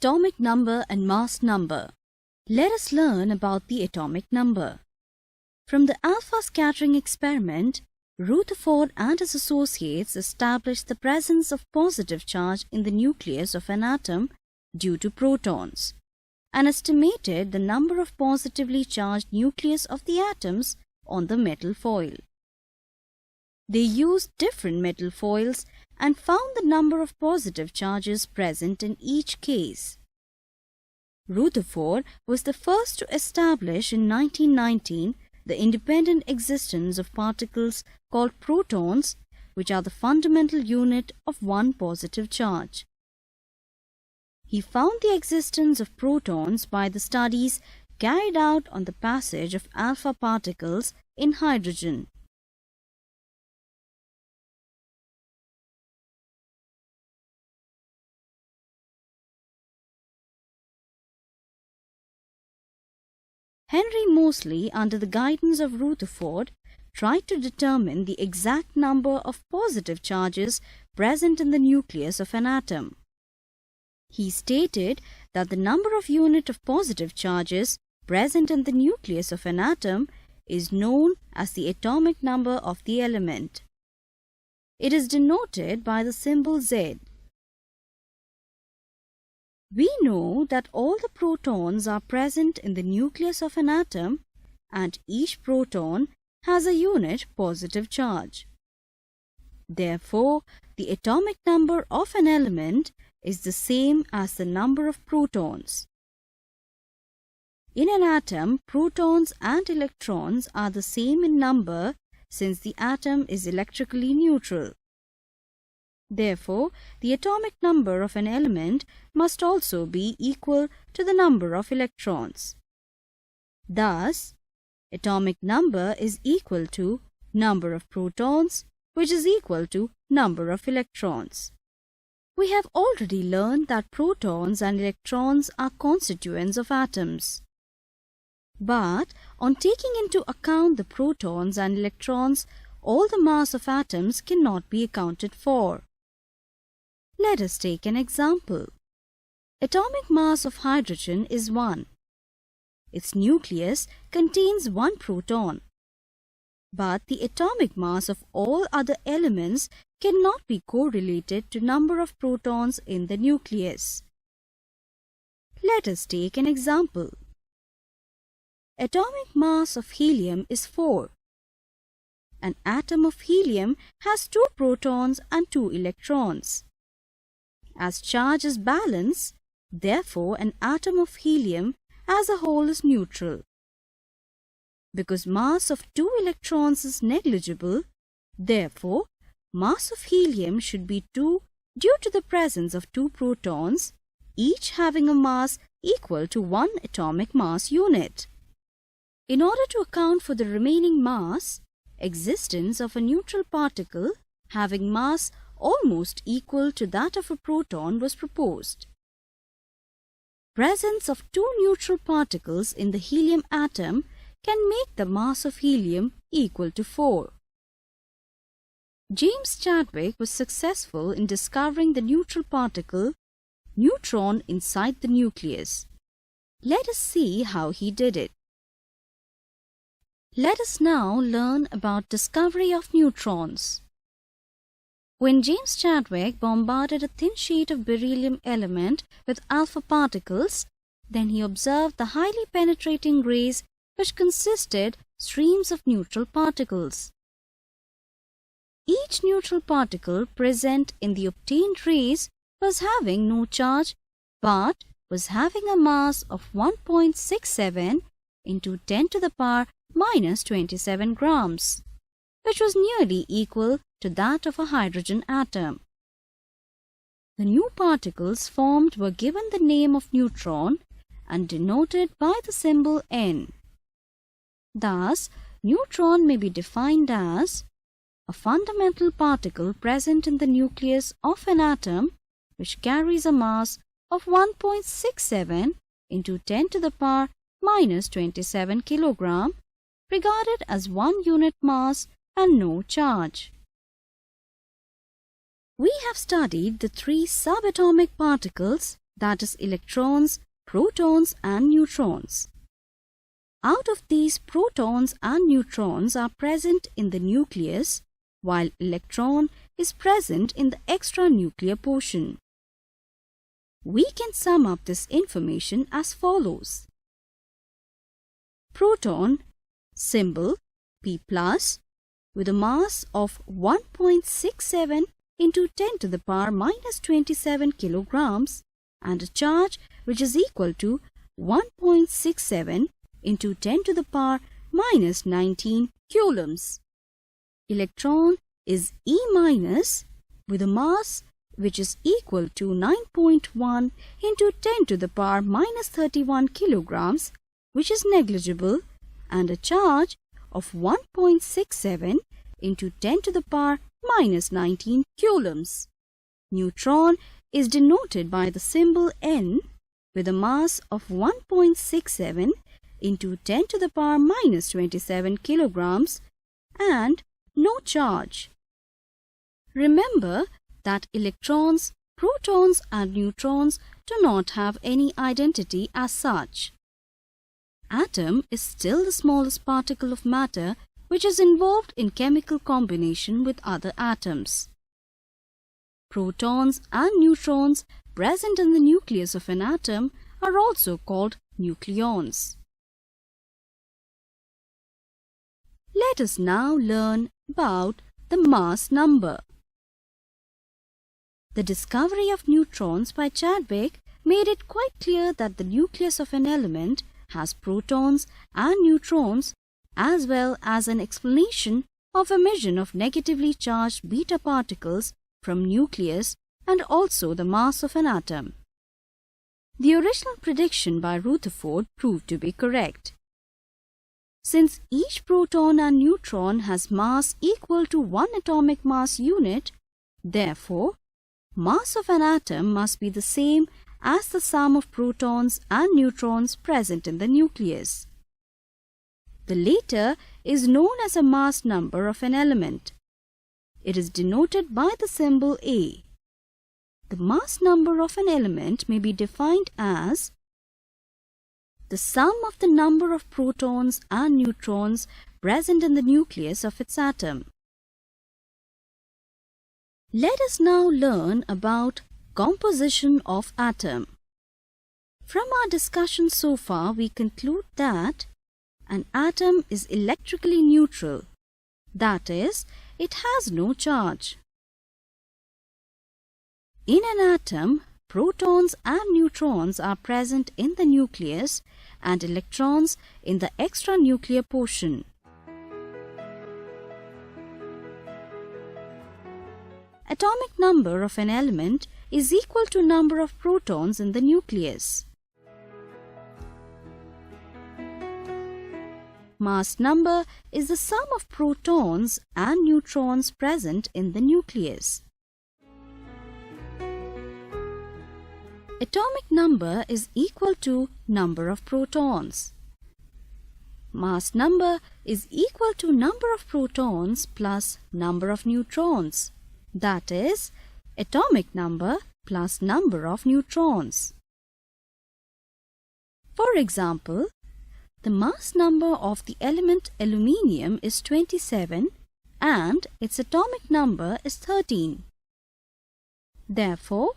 Atomic number and mass number. Let us learn about the atomic number. From the alpha scattering experiment, Rutherford and his associates established the presence of positive charge in the nucleus of an atom due to protons, and estimated the number of positively charged nucleus of the atoms on the metal foil. They used different metal foils and found the number of positive charges present in each case. Rutherford was the first to establish in 1919 the independent existence of particles called protons, which are the fundamental unit of one positive charge. He found the existence of protons by the studies carried out on the passage of alpha particles in hydrogen. Henry Moseley, under the guidance of Rutherford, tried to determine the exact number of positive charges present in the nucleus of an atom. He stated that the number of unit of positive charges present in the nucleus of an atom is known as the atomic number of the element. It is denoted by the symbol Z. We know that all the protons are present in the nucleus of an atom and each proton has a unit positive charge. Therefore, the atomic number of an element is the same as the number of protons. In an atom, protons and electrons are the same in number since the atom is electrically neutral. Therefore, the atomic number of an element must also be equal to the number of electrons. Thus, atomic number is equal to number of protons, which is equal to number of electrons. We have already learned that protons and electrons are constituents of atoms. But on taking into account the protons and electrons, all the mass of atoms cannot be accounted for. Let us take an example. Atomic mass of hydrogen is 1. Its nucleus contains 1 proton. But the atomic mass of all other elements cannot be correlated to number of protons in the nucleus. Let us take an example. Atomic mass of helium is 4. An atom of helium has 2 protons and 2 electrons. As charge is balanced, therefore an atom of helium as a whole is neutral. Because mass of 2 electrons is negligible, therefore mass of helium should be 2 due to the presence of 2 protons, each having a mass equal to 1 atomic mass unit. In order to account for the remaining mass, existence of a neutral particle having mass almost equal to that of a proton was proposed. Presence of 2 neutral particles in the helium atom can make the mass of helium equal to 4. James Chadwick was successful in discovering the neutral particle, neutron, inside the nucleus. Let us see how he did it. Let us now learn about discovery of neutrons. When James Chadwick bombarded a thin sheet of beryllium element with alpha particles, then he observed the highly penetrating rays which consisted streams of neutral particles. Each neutral particle present in the obtained rays was having no charge but was having a mass of 1.67 into 10 to the power minus 27 grams, which was nearly equal to that of a hydrogen atom. The new particles formed were given the name of neutron and denoted by the symbol N. Thus, neutron may be defined as a fundamental particle present in the nucleus of an atom which carries a mass of 1.67 into 10 to the power minus 27 kilogram, regarded as 1 unit mass and no charge. We have studied the 3 subatomic particles that is electrons, protons and neutrons. Out of these, protons and neutrons are present in the nucleus, while electron is present in the extranuclear portion. We can sum up this information as follows. Proton, symbol P+, with a mass of 1.67 into 10 to the power minus 27 kilograms and a charge which is equal to 1.67 into 10 to the power minus 19 coulombs. Electron is E minus with a mass which is equal to 9.1 into 10 to the power minus 31 kilograms, which is negligible, and a charge of 1.67 into 10 to the power minus 19 coulombs. Neutron is denoted by the symbol N with a mass of 1.67 into 10 to the power minus 27 kilograms and no charge. Remember that electrons, protons and neutrons do not have any identity as such. Atom is still the smallest particle of matter which is involved in chemical combination with other atoms. Protons and neutrons present in the nucleus of an atom are also called nucleons. Let us now learn about the mass number. The discovery of neutrons by Chadwick made it quite clear that the nucleus of an element has protons and neutrons, as well as an explanation of emission of negatively charged beta particles from nucleus and also the mass of an atom. The original prediction by Rutherford proved to be correct. Since each proton and neutron has mass equal to 1 atomic mass unit, therefore, mass of an atom must be the same as the sum of protons and neutrons present in the nucleus. The latter is known as a mass number of an element. It is denoted by the symbol A. The mass number of an element may be defined as the sum of the number of protons and neutrons present in the nucleus of its atom. Let us now learn about composition of atom. From our discussion so far, we conclude that an atom is electrically neutral, that is, it has no charge. In an atom, protons and neutrons are present in the nucleus and electrons in the extranuclear portion. Atomic number of an element is equal to number of protons in the nucleus. Mass number is the sum of protons and neutrons present in the nucleus. Atomic number is equal to number of protons. Mass number is equal to number of protons plus number of neutrons. That is, atomic number plus number of neutrons. For example, the mass number of the element aluminium is 27 and its atomic number is 13. Therefore,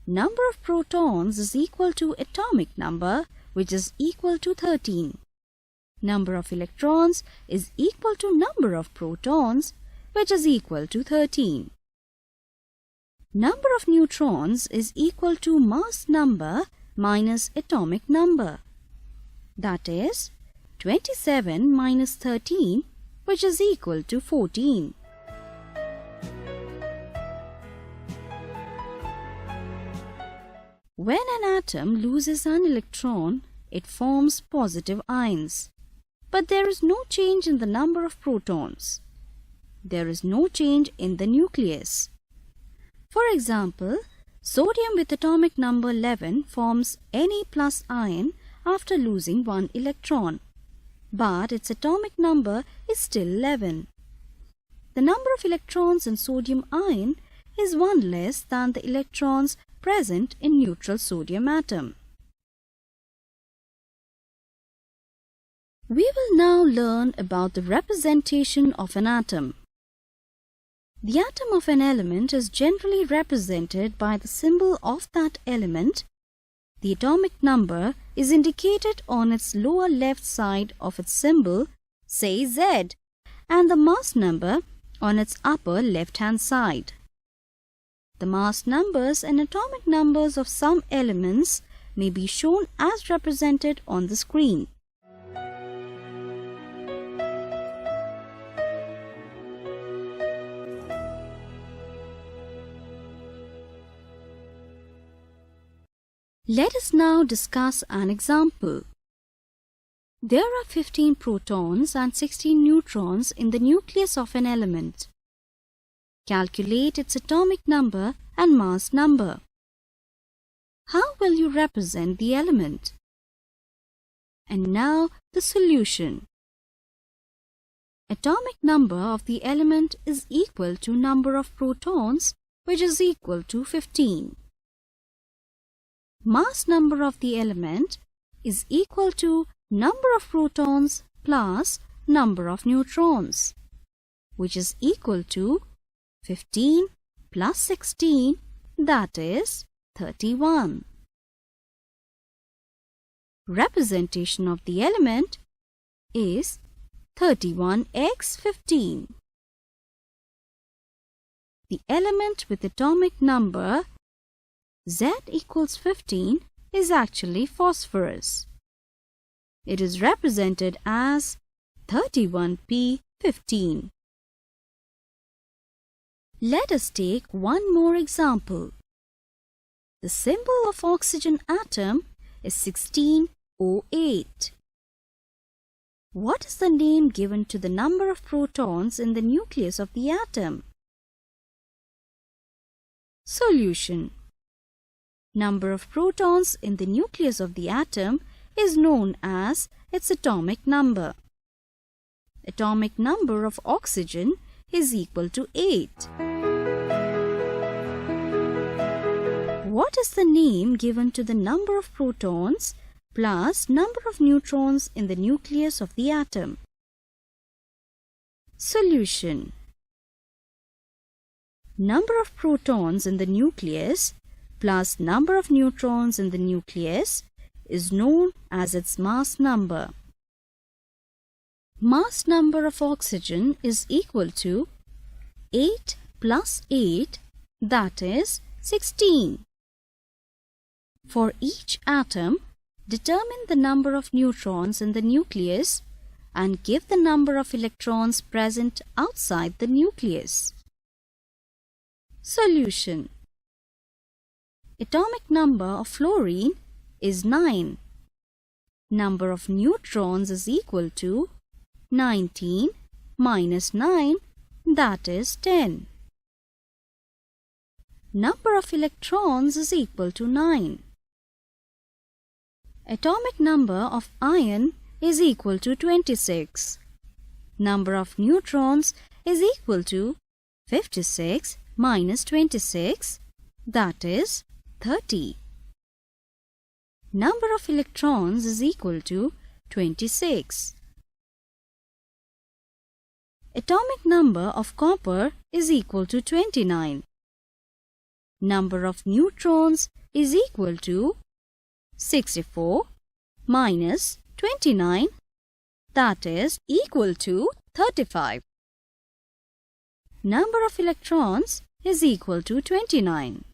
number of protons is equal to atomic number, which is equal to 13. Number of electrons is equal to number of protons, which is equal to 13. Number of neutrons is equal to mass number minus atomic number. That is, 27 minus 13, which is equal to 14. When an atom loses an electron, it forms positive ions. But there is no change in the number of protons. There is no change in the nucleus. For example, sodium with atomic number 11 forms Na+ ion after losing one electron, but its atomic number is still 11. The number of electrons in sodium ion is one less than the electrons present in neutral sodium atom. We will now learn about the representation of an atom. The atom of an element is generally represented by the symbol of that element. The atomic number is indicated on its lower left side of its symbol, say Z, and the mass number on its upper left-hand side. The mass numbers and atomic numbers of some elements may be shown as represented on the screen. Let us now discuss an example. There are 15 protons and 16 neutrons in the nucleus of an element. Calculate its atomic number and mass number. How will you represent the element? And now the solution. Atomic number of the element is equal to number of protons, which is equal to 15. Mass number of the element is equal to number of protons plus number of neutrons, which is equal to 15 plus 16, that is 31. Representation of the element is 31x 15. The element with atomic number Z equals 15 is actually phosphorus. It is represented as 31p15. Let us take one more example. The symbol of oxygen atom is 16O8. What is the name given to the number of protons in the nucleus of the atom? Solution. Number of protons in the nucleus of the atom is known as its atomic number. Atomic number of oxygen is equal to 8. What is the name given to the number of protons plus number of neutrons in the nucleus of the atom? Solution. Number of protons in the nucleus plus number of neutrons in the nucleus is known as its mass number. Mass number of oxygen is equal to 8 plus 8, that is 16. For each atom, determine the number of neutrons in the nucleus and give the number of electrons present outside the nucleus. Solution. Atomic number of fluorine is 9. Number of neutrons is equal to 19 minus 9, that is 10. Number of electrons is equal to 9. Atomic number of iron is equal to 26. Number of neutrons is equal to 56 minus 26, that is 30. Number of electrons is equal to 26. Atomic number of copper is equal to 29. Number of neutrons is equal to 64 minus 29, that is equal to 35. Number of electrons is equal to 29.